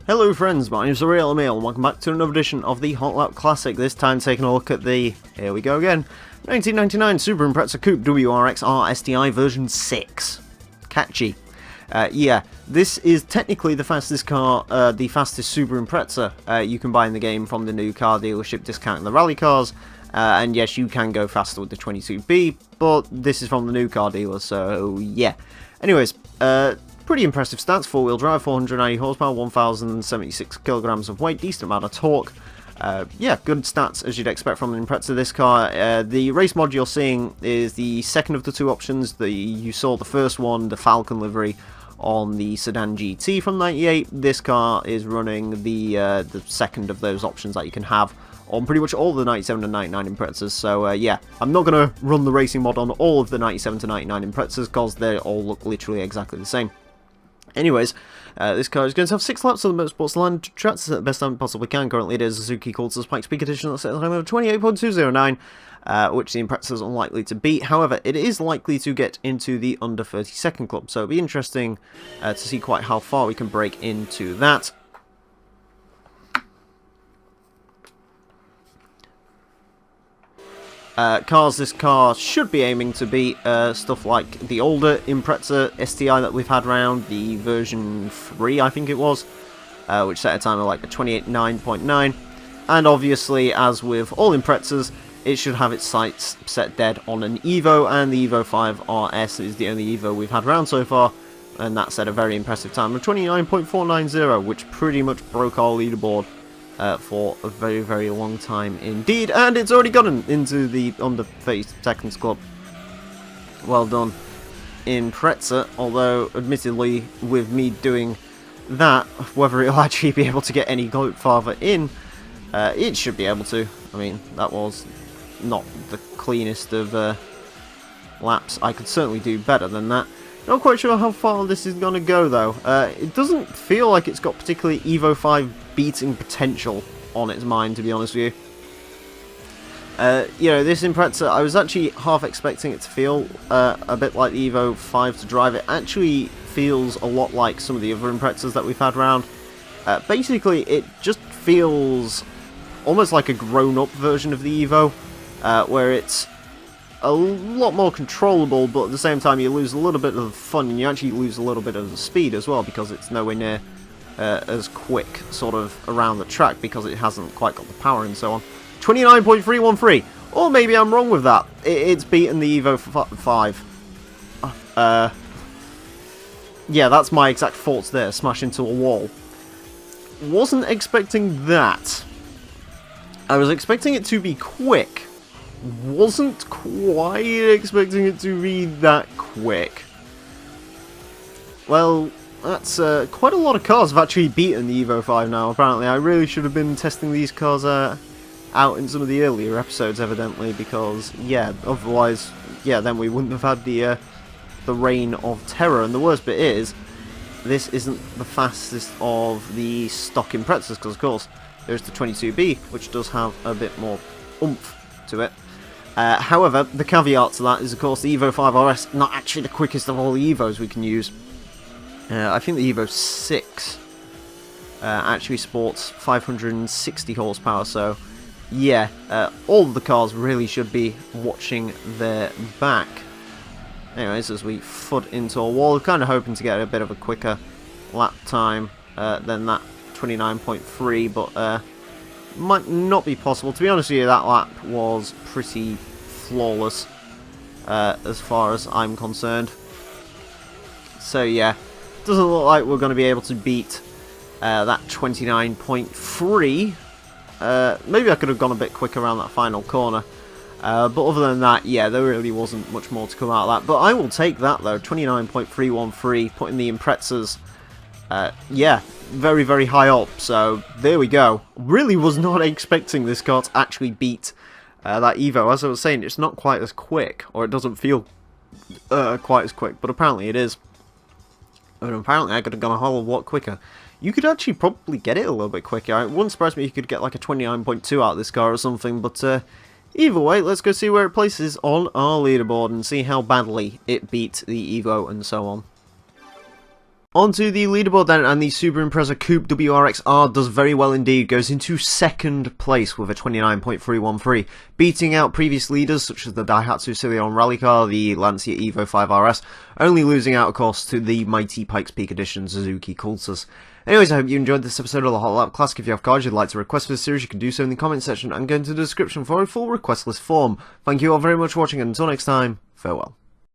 Hello friends, my name is Emile and welcome back to another edition of the Hot Lap Classic, this time taking a look at the, here we go again, 1999 Subaru Impreza Coupe WRX-R STI version 6. Catchy. Yeah, this is technically the fastest car, the fastest Subaru Impreza you can buy in the game from the new car dealership discounting the rally cars. And yes, you can go faster with the 22B, but this is from the new car dealer, so yeah. Anyways, pretty impressive stats: four-wheel drive, 490 horsepower, 1,076 kilograms of weight, decent amount of torque. Yeah, good stats as you'd expect from an Impreza. This car, the race mod you're seeing is the second of the two options. You saw the first one, the Falcon livery, on the Sedan GT from '98. This car is running the second of those options that you can have on pretty much all the 97 and 99 Imprezas. So yeah, I'm not going to run the racing mod on all of the 97 to 99 Imprezas because they all look literally exactly the same. Anyways, this car is going to have 6 laps on the Motorsports Land tracks at the best time it possibly can. Currently it is a Suzuki Cultus Spike Speed Edition that's set at a time of 28.209, which the Impreza is unlikely to beat. However, it is likely to get into the under 30-second club, so it'll be interesting to see quite how far we can break into that. This car should be aiming to beat stuff like the older Impreza STI that we've had around, the version 3 I think it was, which set a time of like a 28.9, and obviously, as with all Imprezas, it should have its sights set dead on an Evo, and the Evo 5 RS is the only Evo we've had around so far, and that set a very impressive time of 29.490, which pretty much broke our leaderboard for a very, very long time indeed, and it's already gotten into the under 30 seconds club. Well done, Impreza, although admittedly with me doing that, whether it'll actually be able to get any farther in, it should be able to. I mean, that was not the cleanest of laps. I could certainly do better than that. Not quite sure how far this is going to go though. It doesn't feel like it's got particularly Evo 5 beating potential on its mind, to be honest with you. You know, this Impreza, I was actually half expecting it to feel a bit like the Evo 5 to drive. It actually feels a lot like some of the other Imprezas that we've had around. Basically, it just feels almost like a grown-up version of the Evo, where it's a lot more controllable, but at the same time you lose a little bit of the fun, and you actually lose a little bit of the speed as well, because it's nowhere near as quick sort of around the track, because it hasn't quite got the power and so on. 29.313, or maybe I'm wrong with that. It's beaten the Evo 5. Yeah, that's my exact thoughts there, smash into a wall. Wasn't expecting that. I was expecting it to be quick. Wasn't quite expecting it to be that quick. Well, that's quite a lot of cars have actually beaten the Evo 5 now, apparently. I really should have been testing these cars out in some of the earlier episodes, evidently, because, yeah, otherwise, yeah, then we wouldn't have had the reign of terror. And the worst bit is, this isn't the fastest of the stock Imprezas, because, of course, there's the 22B, which does have a bit more oomph to it. However, the caveat to that is, of course, the Evo 5 RS not actually the quickest of all the Evos we can use. I think the Evo 6 actually sports 560 horsepower, so yeah, all of the cars really should be watching their back. Anyways, as we foot into a wall, kind of hoping to get a bit of a quicker lap time than that 29.3, but might not be possible. To be honest with you, that lap was pretty flawless as far as I'm concerned. So yeah, doesn't look like we're going to be able to beat that 29.3. Maybe I could have gone a bit quicker around that final corner. But other than that, yeah, there really wasn't much more to come out of that. But I will take that though, 29.313, putting the Imprezas, yeah, very, very high up. So there we go. Really was not expecting this car to actually beat that Evo. As I was saying, it's not quite as quick, or it doesn't feel quite as quick, but apparently it is. And apparently I could have gone a whole lot quicker. You could actually probably get it a little bit quicker. It wouldn't surprise me if you could get like a 29.2 out of this car or something, but either way, let's go see where it places on our leaderboard and see how badly it beat the Evo and so on. Onto the leaderboard then, and the Subaru Impreza Coupe WRX-R does very well indeed, goes into second place with a 29.313, beating out previous leaders such as the Daihatsu Scion Rally Car, the Lancia Evo 5RS, only losing out of course to the mighty Pikes Peak Edition Suzuki Cultus. Anyways, I hope you enjoyed this episode of the Hot Lap Classic. If you have cars you'd like to request for the series, you can do so in the comment section and go into the description for a full request list form. Thank you all very much for watching, and until next time, farewell.